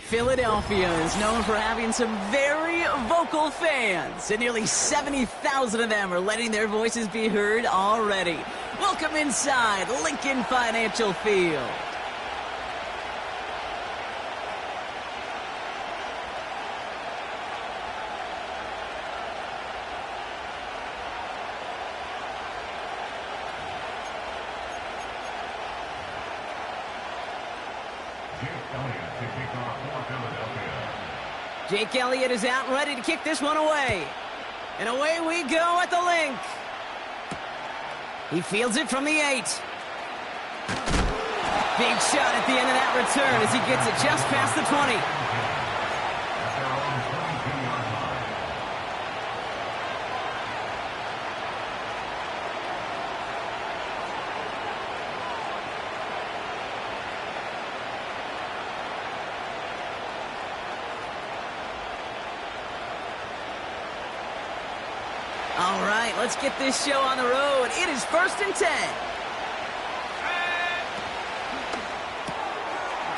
Philadelphia is known for having some very vocal fans, and nearly 70,000 of them are letting their voices be heard already. Welcome inside Lincoln Financial Field. Jake Elliott is out and ready to kick this one away. And away we go at the link. He fields it from the 8. Big shot at the end of that return as he gets it just past the 20. All right, let's get this show on the road. It is 1st and 10.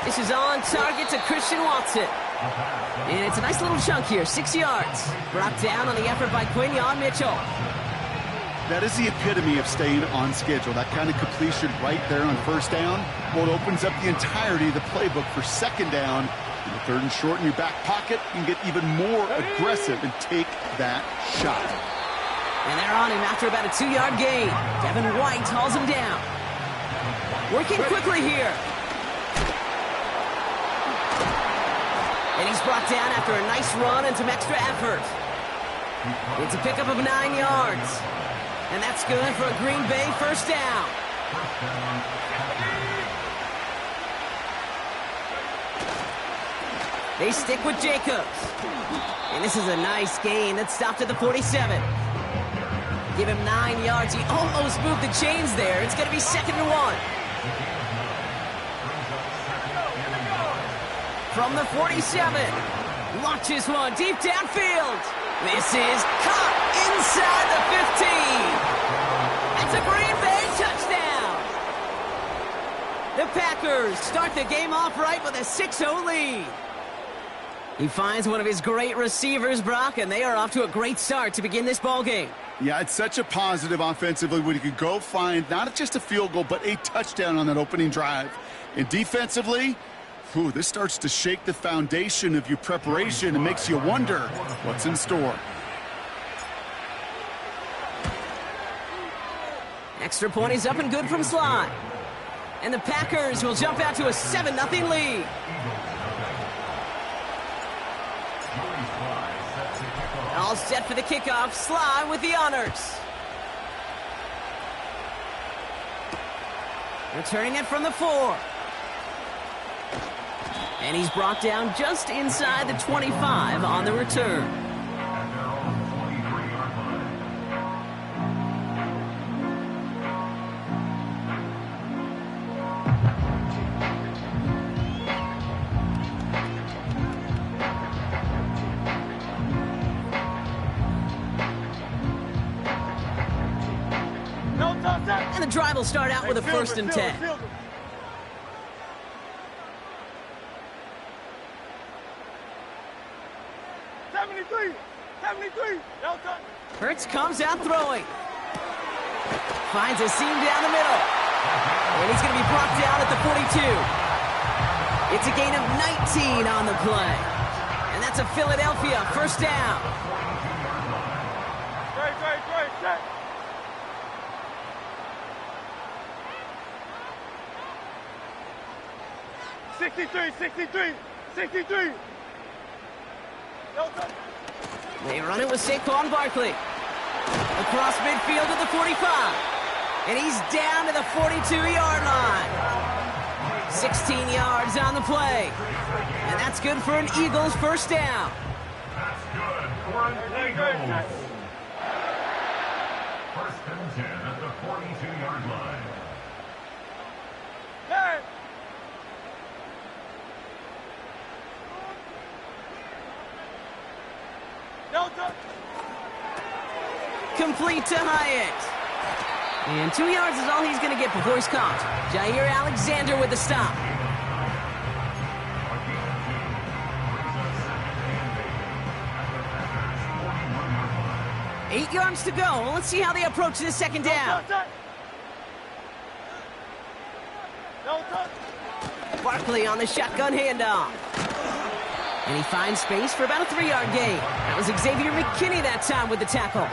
This is on target to Christian Watson. And it's a nice little chunk here, 6 yards. Brought down on the effort by Quinyon Mitchell. That is the epitome of staying on schedule. That kind of completion right there on 1st down. Well, it opens up the entirety of the playbook for 2nd down. In the 3rd and short in your back pocket, you can get even more aggressive and take that shot. And they're on him after about a 2-yard gain. Devin White hauls him down. Working quickly here. And he's brought down after a nice run and some extra effort. It's a pickup of 9 yards. And that's good for a Green Bay 1st down. They stick with Jacobs. And this is a nice gain that stopped at the 47. Give him 9 yards. He almost moved the chains there. It's going to be 2nd and 1. From the 47. Launches one deep downfield. This is caught inside the 15. That's a Green Bay touchdown. The Packers start the game off right with a 6-0 lead. He finds one of his great receivers, Brock, and they are off to a great start to begin this ball game. Yeah, it's such a positive offensively when you can go find not just a field goal, but a touchdown on that opening drive. And defensively, this starts to shake the foundation of your preparation and makes you wonder what's in store. Extra point is up and good from Sly. And the Packers will jump out to a 7-0 lead. All set for the kickoff. Sly with the honors. Returning it from the 4. And he's brought down just inside the 25 on the return. And the drive will start out with a 1st and 10. Hurts comes out throwing. Finds a seam down the middle. And he's going to be brought down at the 42. It's a gain of 19 on the play. And that's a Philadelphia 1st down. Great. 63. They run it with Saquon Barkley. Across midfield to the 45. And he's down to the 42-yard line. 16 yards on the play. And that's good for an Eagles 1st down. That's good for an Eagles. 1st and 10 at the 42-yard line. Hey! Complete to Hyatt. And 2 yards is all he's going to get before he's caught. Jair Alexander with the stop. 8 yards to go. Let's see how they approach this second down. Barkley on the shotgun handoff. And he finds space for about a 3-yard gain. That was Xavier McKinney that time with the tackle.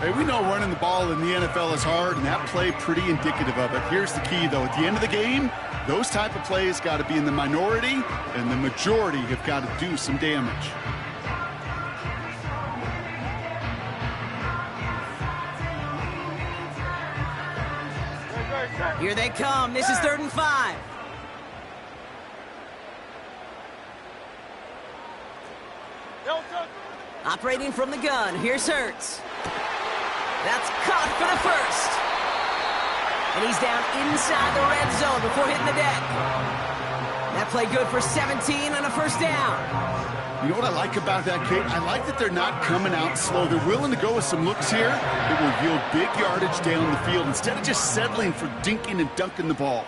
Hey, we know running the ball in the NFL is hard, and that play pretty indicative of it. Here's the key, though. At the end of the game, those type of plays got to be in the minority, and the majority have got to do some damage. Here they come. This is 3rd and 5. Operating from the gun. Here's Hurts. That's caught for the first. And he's down inside the red zone before hitting the deck. That play good for 17 and a first down. You know what I like about that, Kate? I like that they're not coming out slow. They're willing to go with some looks here that will yield big yardage down the field instead of just settling for dinking and dunking the ball.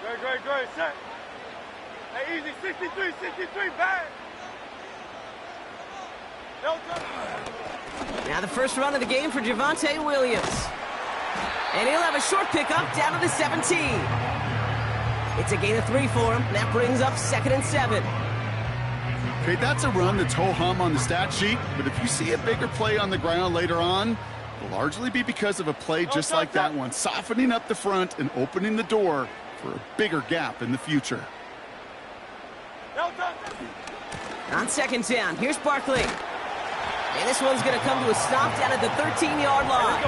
Great, set. Hey, easy, 63, back. Now the first run of the game for Javonte Williams. And he'll have a short pickup down to the 17. It's a gain of 3 for him. That brings up 2nd and 7. Okay, that's a run that's ho-hum on the stat sheet, but if you see a bigger play on the ground later on, it'll largely be because of a play just like that one, softening up the front and opening the door for a bigger gap in the future. On 2nd down, here's Barkley. And this one's going to come to a stop down at the 13-yard line.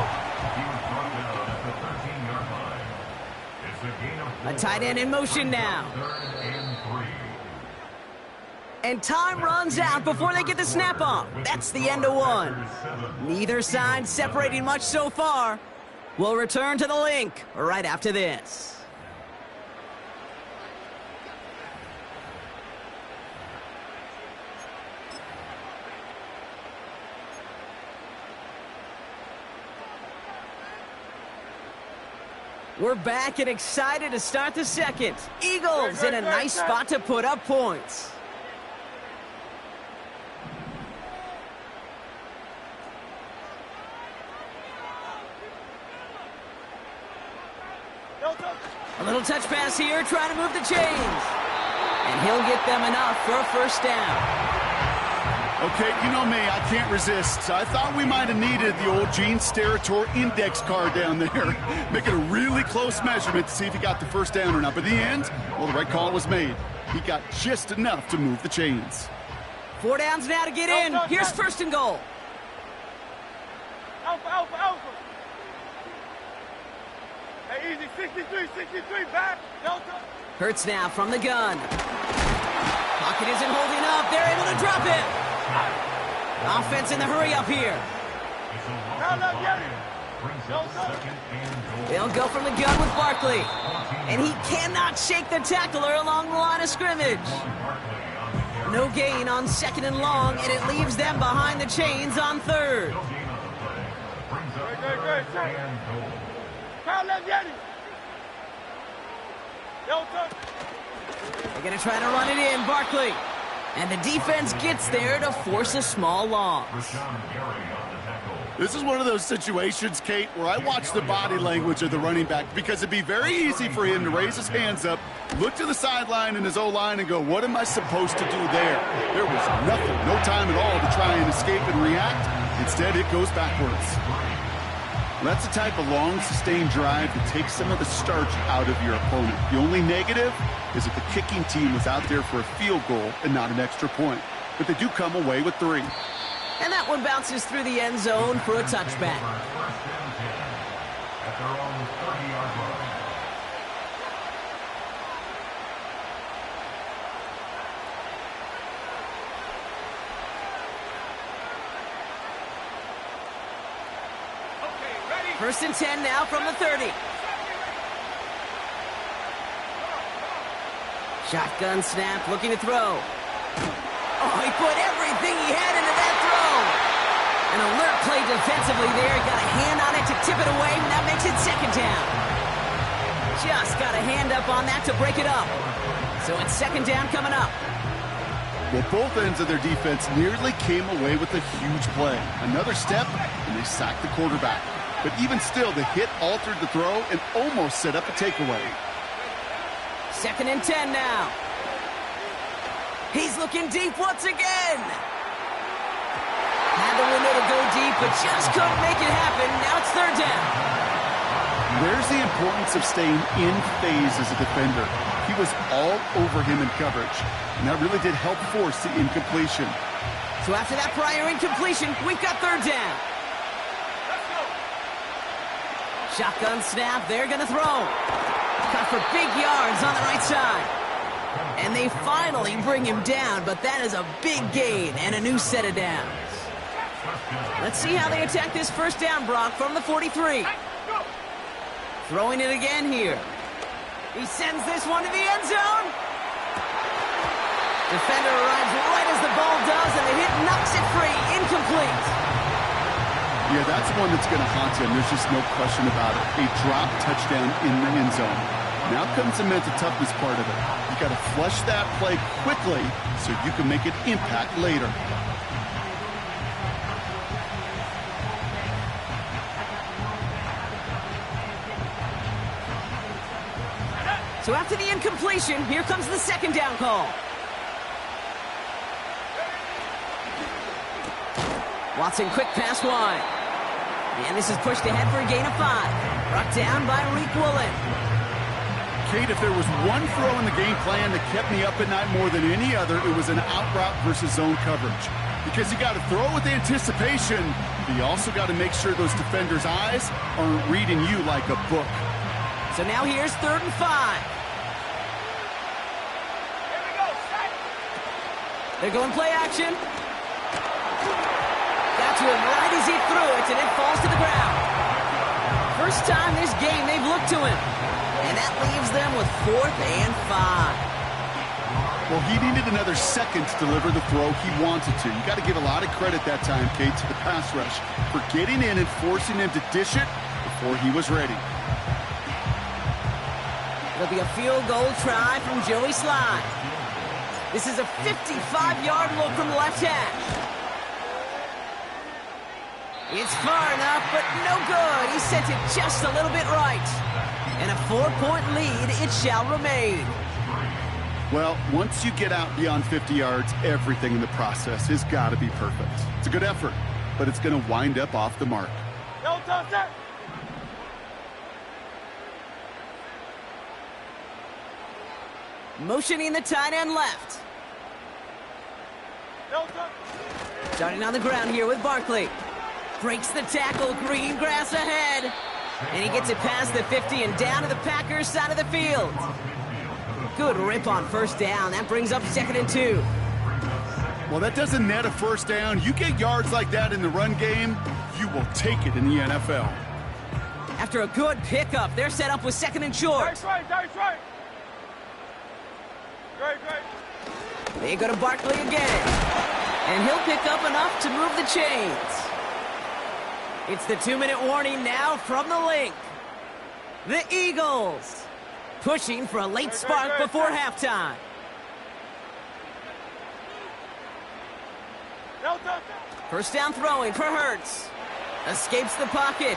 A tight end in motion now. And time runs out before they get the snap off. That's the end of one. Neither side separating much so far. We'll return to the link right after this. We're back and excited to start the second. Eagles in a nice spot to put up points. A little touch pass here, trying to move the chains. And he'll get them enough for a first down. Okay, you know me, I can't resist. I thought we might have needed the old Gene Steratore index card down there. Making a really close measurement to see if he got the first down or not. But in the end, well, the right call was made. He got just enough to move the chains. 4 downs now to get in. Here's 1st and goal. Alpha. Hey, easy, 63, back. Hurts now from the gun. Pocket isn't holding up. They're able to drop it. Offense in the hurry up here. They'll go from the gun with Barkley. And he cannot shake the tackler along the line of scrimmage. No gain on 2nd and long, and it leaves them behind the chains on 3rd. They're going to try to run it in, Barkley. And the defense gets there to force a small loss. This is one of those situations, Kate, where I watch the body language of the running back because it'd be very easy for him to raise his hands up, look to the sideline in his O-line and go, what am I supposed to do there? There was nothing, no time at all to try and escape and react. Instead, it goes backwards. That's the type of long, sustained drive that takes some of the starch out of your opponent. The only negative is that the kicking team was out there for a field goal and not an extra point. But they do come away with 3. And that one bounces through the end zone for a touchback. At their own 30-yard line. First and 10 now from the 30. Shotgun snap, looking to throw. Oh, he put everything he had into that throw. An alert play defensively there. He got a hand on it to tip it away, and that makes it 2nd down. Just got a hand up on that to break it up. So it's 2nd down coming up. Well, both ends of their defense nearly came away with a huge play. Another step, and they sacked the quarterback. But even still, the hit altered the throw and almost set up a takeaway. 2nd and 10 now. He's looking deep once again. Had the window to go deep, but just couldn't make it happen. Now it's 3rd down. There's the importance of staying in phase as a defender. He was all over him in coverage, and that really did help force the incompletion. So after that prior incompletion, we've got 3rd down. Shotgun snap, they're going to throw. Cut for big yards on the right side. And they finally bring him down, but that is a big gain and a new set of downs. Let's see how they attack this 1st down, Brock, from the 43. Throwing it again here. He sends this one to the end zone. Defender arrives right as the ball does, and the hit knocks it free. Incomplete. Yeah, that's one that's going to haunt him. There's just no question about it. A drop touchdown in the end zone. Now comes the mental toughness part of it. You got to flush that play quickly so you can make an impact later. So after the incompletion, here comes the 2nd down call. Watson, quick pass wide. And this is pushed ahead for a gain of 5. Brought down by Reek Woolen. Kate, if there was one throw in the game plan that kept me up at night more than any other, it was an out route versus zone coverage. Because you got to throw with anticipation, but you also got to make sure those defenders' eyes aren't reading you like a book. So now here's 3rd and 5. They're going play action. Got to him right as he threw it, and it falls to the ground. First time this game they've looked to him. And that leaves them with 4th and 5. Well, he needed another second to deliver the throw he wanted to. You got to give a lot of credit that time, Kate, to the pass rush for getting in and forcing him to dish it before he was ready. It'll be a field goal try from Joey Slye. This is a 55-yard look from the left hash. It's far enough, but no good. He sent it just a little bit right. And a 4-point lead, it shall remain. Well, once you get out beyond 50 yards, everything in the process has got to be perfect. It's a good effort, but it's going to wind up off the mark. No touch that. Motioning the tight end left. No touch. Starting on the ground here with Barkley. Breaks the tackle, green grass ahead. And he gets it past the 50 and down to the Packers' side of the field. Good rip on 1st down. That brings up 2nd and 2. Well, that doesn't net a 1st down. You get yards like that in the run game, you will take it in the NFL. After a good pickup, they're set up with 2nd and short. That's right. Great. They go to Barkley again. And he'll pick up enough to move the chains. It's the 2-minute warning now from the link. The Eagles pushing for a late spark before halftime. No touch. 1st down throwing for Hurts. Escapes the pocket.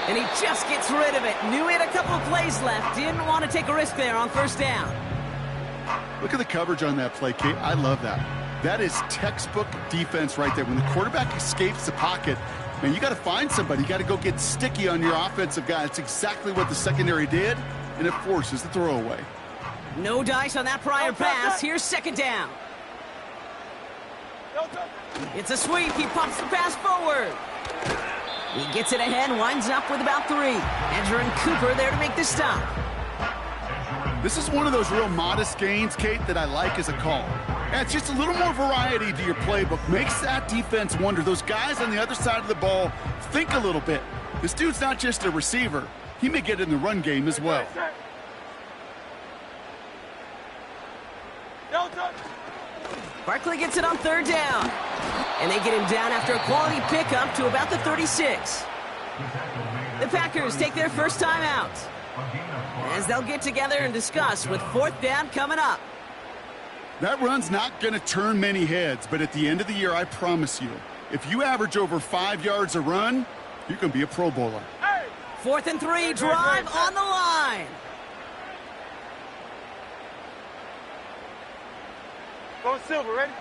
And he just gets rid of it. Knew he had a couple plays left. Didn't want to take a risk there on 1st down. Look at the coverage on that play, Kate. I love that. That is textbook defense right there. When the quarterback escapes the pocket, man, you got to find somebody. You got to go get sticky on your offensive guy. That's exactly what the secondary did, and it forces the throwaway. No dice on that prior pass. Here's 2nd down. No touch. It's a sweep. He pops the pass forward. He gets it ahead, winds up with about 3. Edger and Cooper there to make the stop. This is one of those real modest gains, Kate, that I like as a call. And it's just a little more variety to your playbook. Makes that defense wonder. Those guys on the other side of the ball think a little bit. This dude's not just a receiver. He may get in the run game as well. No touch. Barkley gets it on 3rd down. And they get him down after a quality pickup to about the 36. The Packers take their first time out, as they'll get together and discuss with 4th down coming up. That run's not going to turn many heads, but at the end of the year, I promise you, if you average over 5 yards a run, you can be a Pro Bowler. 4th and 3, drive on the line. Going silver, ready?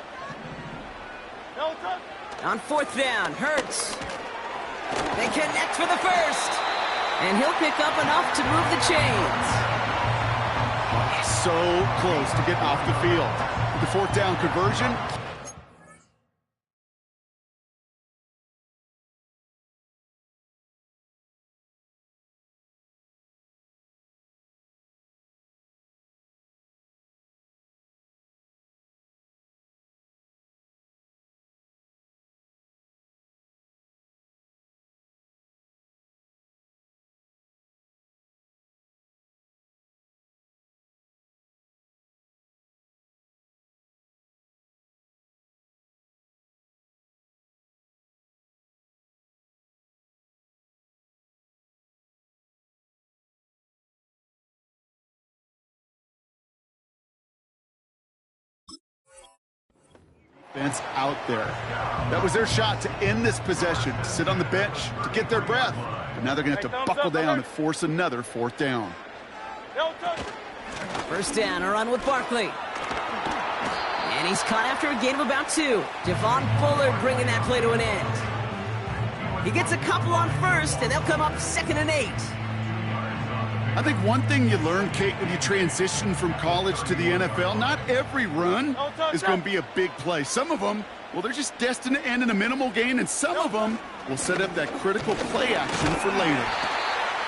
On 4th down, Hurts. They connect for the first. And he'll pick up enough to move the chains. So close to getting off the field. With the 4th down conversion. Defense out there. That was their shot to end this possession, to sit on the bench, to get their breath. But now they're going to have to buckle down and force another 4th down. First down, a run with Barkley. And he's caught after a gain of about 2. Devon Fuller bringing that play to an end. He gets a couple on first, and they'll come up 2nd and 8. I think one thing you learn, Kate, when you transition from college to the NFL, not every run is going to be a big play. Some of them, well, they're just destined to end in a minimal gain, and some of them will set up that critical play action for later.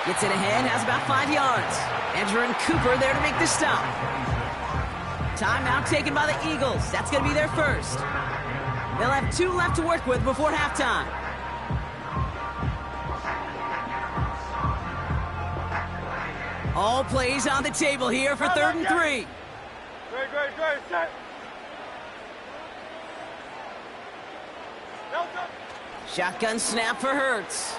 Gets it ahead, has about 5 yards. Edger and Cooper there to make the stop. Timeout taken by the Eagles. That's going to be their first. They'll have 2 left to work with before halftime. All plays on the table here for 3rd and 3. Great, set. Shotgun snap for Hurts.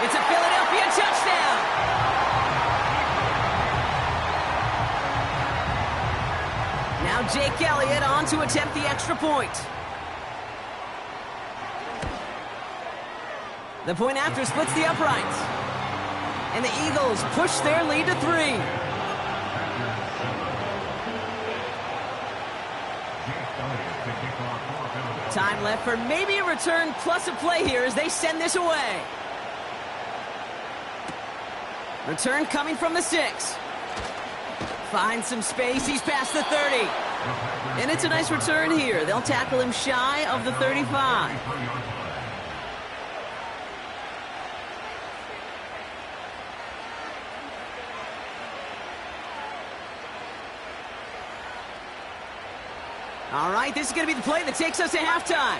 It's a Philadelphia touchdown. Now Jake Elliott on to attempt the extra point. The point after splits the uprights. And the Eagles push their lead to 3. Time left for maybe a return plus a play here as they send this away. Return coming from the 6. Finds some space. He's past the 30. And it's a nice return here. They'll tackle him shy of the 35. All right, this is going to be the play that takes us to halftime.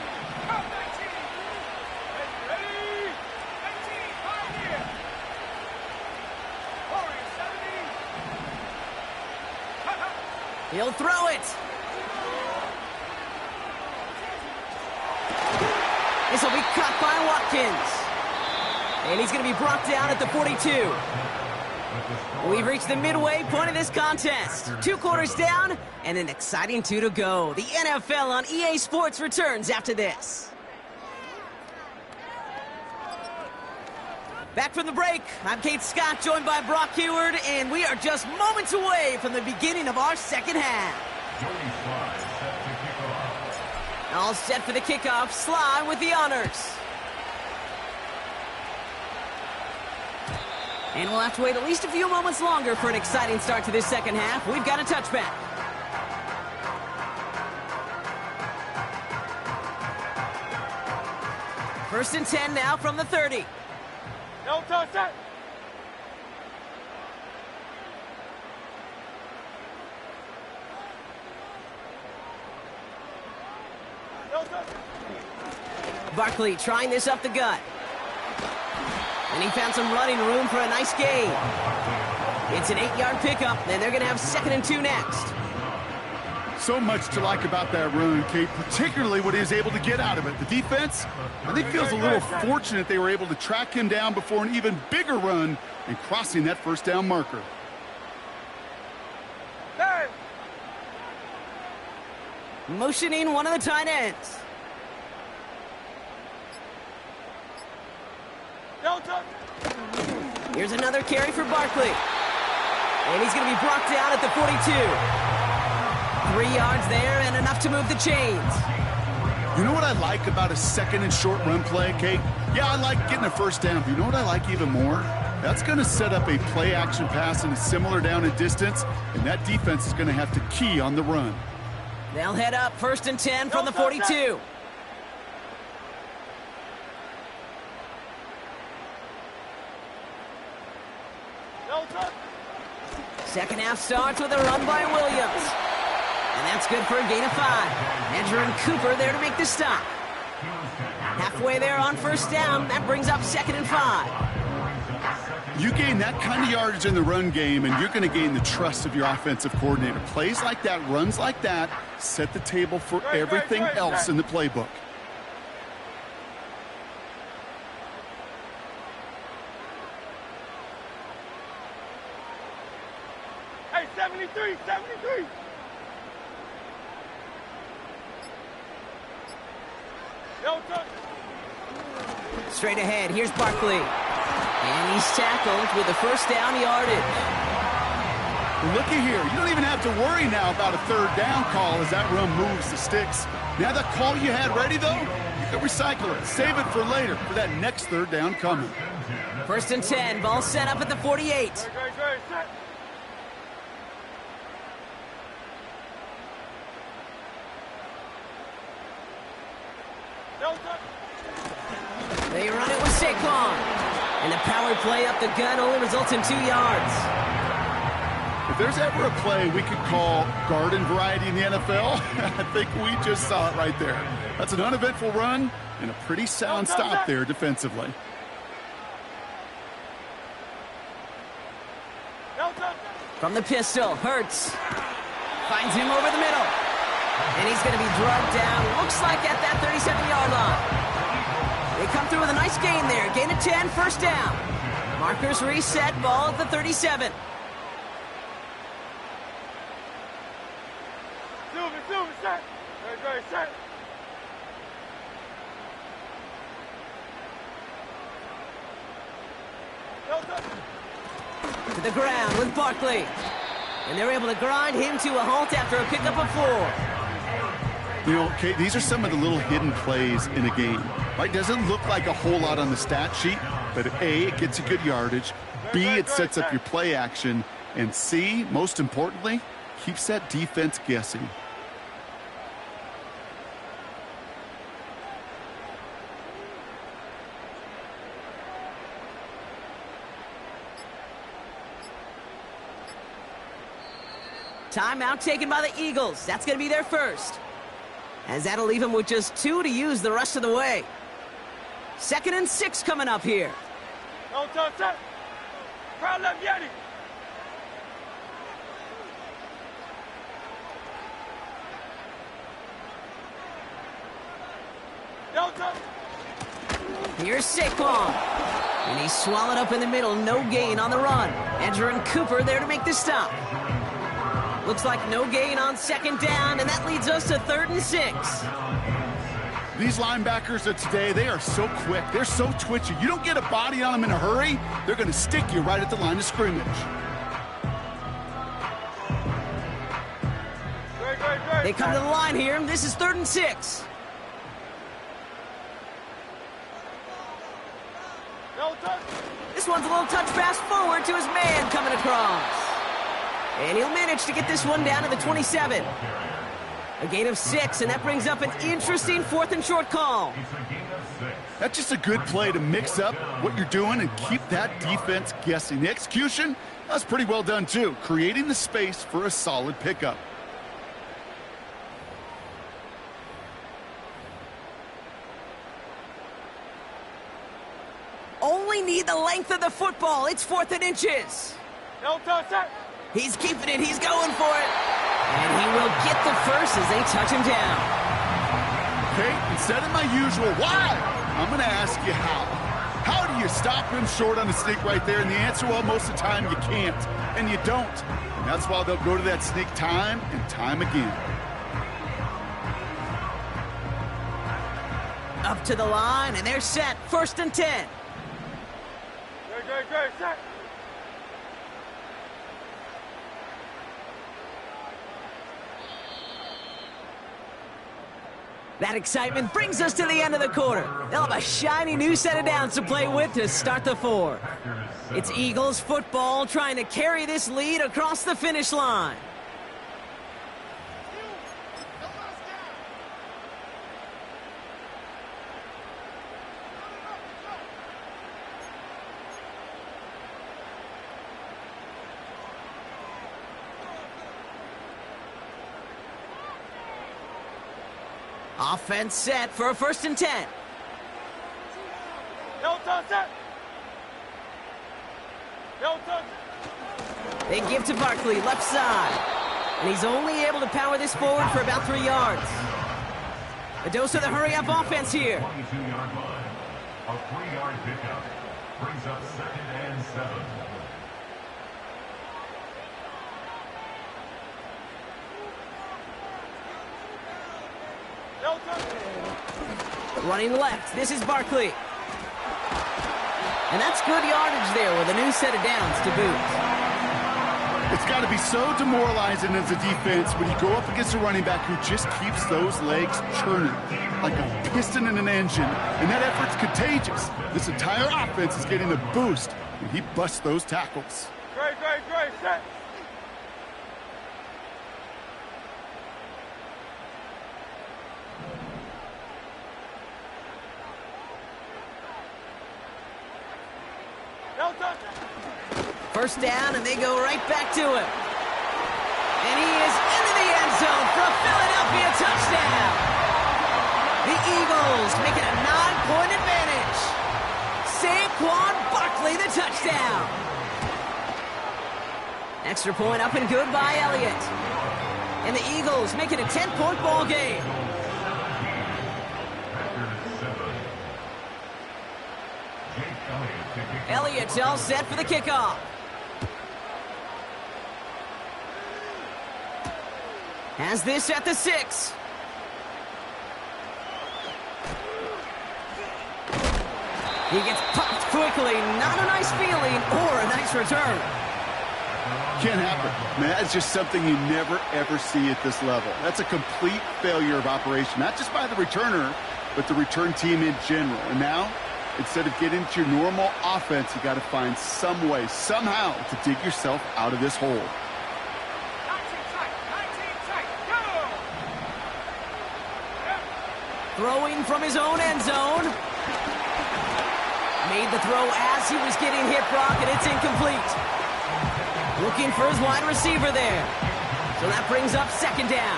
He'll throw it. This will be caught by Watkins. And he's going to be brought down at the 42. We've reached the midway point of this contest. 2 quarters down and an exciting 2 to go. The NFL on EA Sports returns after this. Back from the break, I'm Kate Scott, joined by Brock Heward, and we are just moments away from the beginning of our second half. All set for the kickoff. Sly with the honors. And we'll have to wait at least a few moments longer for an exciting start to this second half. We've got a touchback. First and 10 now from the 30. No touch that. No touch. Barkley trying this up the gut. And he found some running room for a nice gain. It's an 8-yard pickup, and they're going to have 2nd and 2 next. So much to like about that run, Kate, particularly what he was able to get out of it. The defense, I think, feels a little fortunate they were able to track him down before an even bigger run and crossing that first down marker. motioning one of the tight ends. Delta. Here's another carry for Barkley. And he's going to be brought down at the 42. 3 yards there and enough to move the chains. You know what I like about a second and short run play, Kate? Yeah, I like getting a first down, but you know what I like even more? That's going to set up a play action pass in a similar down and distance, and that defense is going to have to key on the run. They'll head up 1st and 10 from the 42. Delta. Second half starts with a run by Williams. And that's good for a gain of 5. Andrew and Cooper there to make the stop. Halfway there on first down. That brings up 2nd and 5. You gain that kind of yardage in the run game, and you're going to gain the trust of your offensive coordinator. Plays like that, runs like that, set the table for everything else in the playbook. Hey, 73, 73. Delta. Straight ahead, here's Barkley. And he's tackled with a first down yardage. Looky here. You don't even have to worry now about a third down call as that run moves the sticks. Now that call you had ready, though, you can recycle it. Save it for later for that next third down coming. 1st and 10, ball set up at the 48. Great, set. Delta. They run it with Saquon. And the power play up the gut only results in 2 yards. If there's ever a play we could call garden variety in the NFL, I think we just saw it right there. That's an uneventful run and a pretty sound stop there defensively. Delta. From the pistol, Hurts finds him over the middle. And he's going to be drugged down, looks like at that 37-yard line. They come through with a nice gain there. Gain of 10, first down. Markers reset, ball at the 37. Silver, set. Great, set. Delta. To the ground with Barkley. And they're able to grind him to a halt after a pickup of 4. You know, Kate, these are some of the little hidden plays in a game. Right? Doesn't look like a whole lot on the stat sheet, but A, it gets you good yardage. B, it sets up your play action. And C, most importantly, keeps that defense guessing. Timeout taken by the Eagles. That's going to be their first. As that'll leave him with just 2 to use the rest of the way. 2nd and 6 coming up here. Delta, set. Crowd left, Yeti. Delta. Here's Saquon. And he's swallowed up in the middle. No gain on the run. Andrew and Cooper there to make the stop. Looks like no gain on 2nd down, and that leads us to 3rd and 6. These linebackers of today, they are so quick. They're so twitchy. You don't get a body on them in a hurry, they're going to stick you right at the line of scrimmage. Great. They come to the line here, and this is 3rd and 6. Delta. This one's a little touch pass forward to his man coming across. And he'll manage to get this one down to the 27. A gain of 6, and that brings up an interesting 4th and short call. That's just a good play to mix up what you're doing and keep that defense guessing. The execution, that's pretty well done too, creating the space for a solid pickup. Only need the length of the football. It's 4th and inches. Delta, set. He's keeping it. He's going for it. And he will get the first as they touch him down. Okay, instead of my usual why, I'm going to ask you how. How do you stop him short on the sneak right there? And the answer, well, most of the time you can't. And you don't. And that's why they'll go to that sneak time and time again. Up to the line, and they're set. 1st and 10. Go, set. That excitement brings us to the end of the quarter. They'll have a shiny new set of downs to play with to start the 4th. It's Eagles football trying to carry this lead across the finish line. Offense set for a 1st and 10. Set. They give to Barkley, left side. And he's only able to power this forward for about 3 yards. A dose of the hurry-up offense here. 22-yard line. A 3-yard pickup brings up 2nd and 7. Running left, this is Barkley. And that's good yardage there with a new set of downs to boot. It's got to be so demoralizing as a defense when you go up against a running back who just keeps those legs churning like a piston in an engine, and that effort's contagious. This entire offense is getting a boost when he busts those tackles. Great, set. First down, and they go right back to him. And he is into the end zone for a Philadelphia touchdown. The Eagles make it a 9-point advantage. Saquon Barkley, the touchdown. Extra point up and good by Elliott. And the Eagles make it a 10-point ball game. Elliott all set for the kickoff. Has this at the 6. He gets popped quickly. Not a nice feeling or a nice return. Can't happen. Man, that's just something you never, ever see at this level. That's a complete failure of operation, not just by the returner, but the return team in general. And now, instead of getting to your normal offense, you got to find some way, somehow, to dig yourself out of this hole. Throwing from his own end zone. Made the throw as he was getting hit, Brock, and it's incomplete. Looking for his wide receiver there. So that brings up 2nd down.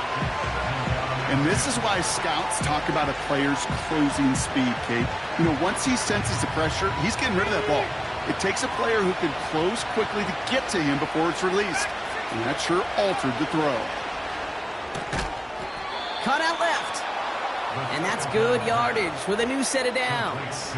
And this is why scouts talk about a player's closing speed, Kate. You know, once he senses the pressure, he's getting rid of that ball. It takes a player who can close quickly to get to him before it's released. And that sure altered the throw. Cut out left. And that's good yardage with a new set of downs.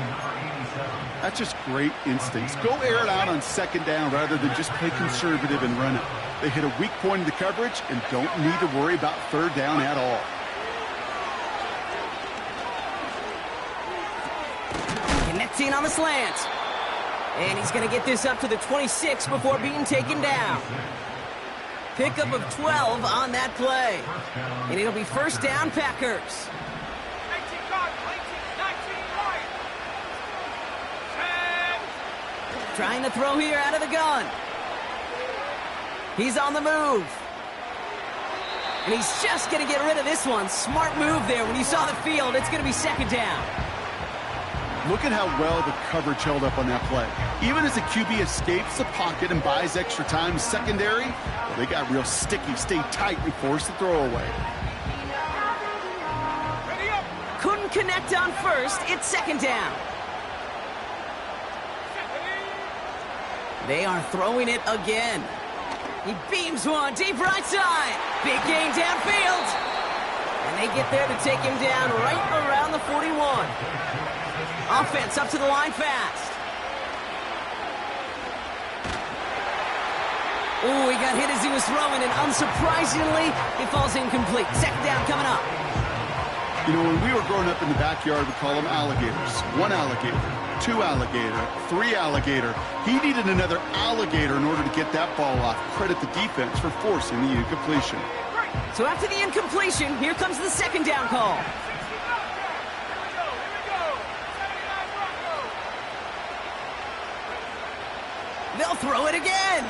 That's just great instincts. Go air it out on 2nd down rather than just play conservative and run it. They hit a weak point in the coverage and don't need to worry about 3rd down at all. Connecting on the slant. And he's going to get this up to the 26 before being taken down. Pickup of 12 on that play. And it'll be 1st down, Packers. Trying to throw here out of the gun. He's on the move. And he's just going to get rid of this one. Smart move there. When you saw the field, it's going to be 2nd down. Look at how well the coverage held up on that play. Even as the QB escapes the pocket and buys extra time secondary, well, they got real sticky, stay tight, and force the throwaway. Couldn't connect on 1st. It's 2nd down. They are throwing it again. He beams one deep right side. Big gain downfield. And they get there to take him down right around the 41. Offense up to the line fast. Ooh, he got hit as he was throwing, and unsurprisingly, it falls incomplete. 2nd down coming up. You know, when we were growing up in the backyard, we call them alligators. 1 alligator, 2 alligator, 3 alligator. He needed another alligator in order to get that ball off. Credit the defense for forcing the incompletion. So after the incompletion, here comes the second down call. They'll throw it again.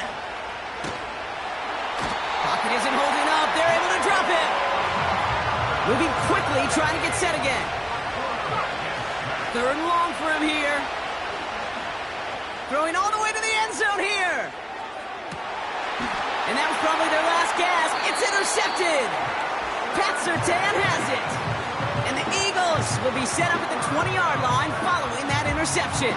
Pocket isn't holding up. They're able to drop it. Moving quickly, trying to get set again. 3rd and long for him here. Throwing all the way to the end zone here. And that was probably their last gasp. It's intercepted. Pat Surtain has it. And the Eagles will be set up at the 20-yard line following that interception.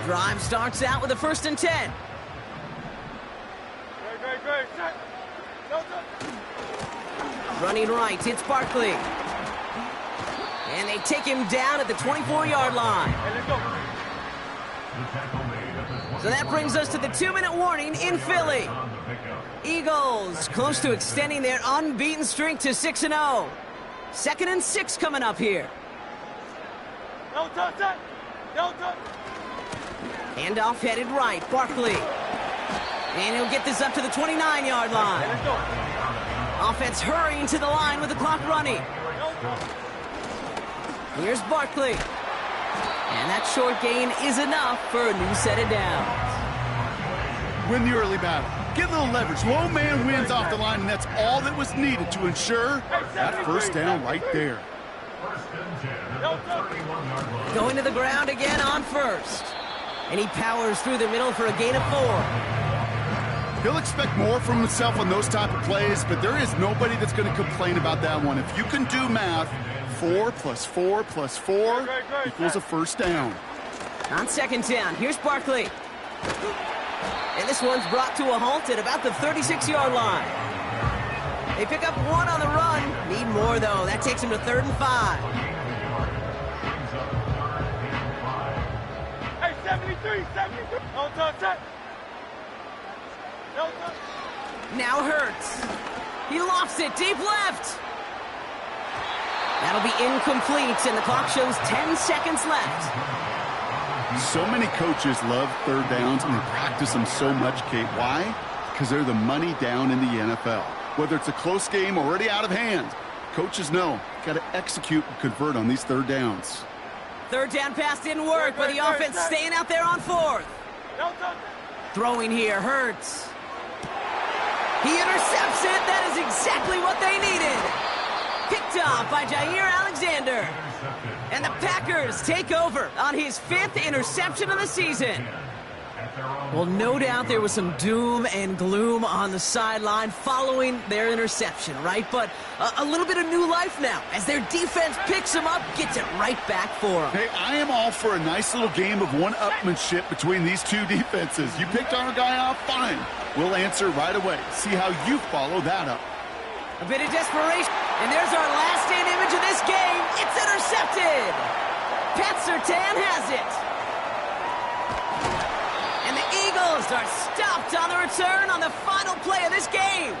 Drive starts out with a 1st and 10. Great. Running right, it's Barkley. And they take him down at the 24-yard line. Hey, let's go. So that brings us to the 2-minute warning in Philly. Eagles close to extending their unbeaten streak to 6-0. 2nd and 6 coming up here. No touch. Handoff headed right, Barkley. And he'll get this up to the 29-yard line. Hey, let's go. Offense hurrying to the line with the clock running. Here's Barkley. And that short gain is enough for a new set of downs. Win the early battle. Get a little leverage. Low man wins off the line, and that's all that was needed to ensure that 1st down right there. Going to the ground again on 1st. And he powers through the middle for a gain of 4. He'll expect more from himself on those type of plays, but there is nobody that's going to complain about that one. If you can do math, 4 plus 4 plus 4 equals a 1st down. On 2nd down, here's Barkley. And this one's brought to a halt at about the 36-yard line. They pick up 1 on the run. Need more, though. That takes him to 3rd and 5. Hey, 73. No touch. Now Hurts. He lofts it deep left. That'll be incomplete, and the clock shows 10 seconds left. So many coaches love 3rd downs, and they practice them so much, Kate. Why? Because they're the money down in the NFL. Whether it's a close game already out of hand, coaches know, got to execute and convert on these 3rd downs. 3rd down pass didn't work, but the offense staying out there on 4th. Throwing here, Hurts. He intercepts it. That is exactly what they needed. Picked off by Jair Alexander. And the Packers take over on his 5th interception of the season. Well, no doubt there was some doom and gloom on the sideline following their interception, right? But a little bit of new life now as their defense picks them up, gets it right back for them. Hey, I am all for a nice little game of one-upmanship between these two defenses. You picked our guy off, fine. We'll answer right away. See how you follow that up. A bit of desperation. And there's our last stand image of this game. It's intercepted. Pat Surtain has it. And the Eagles are stopped on the return on the final play of this game.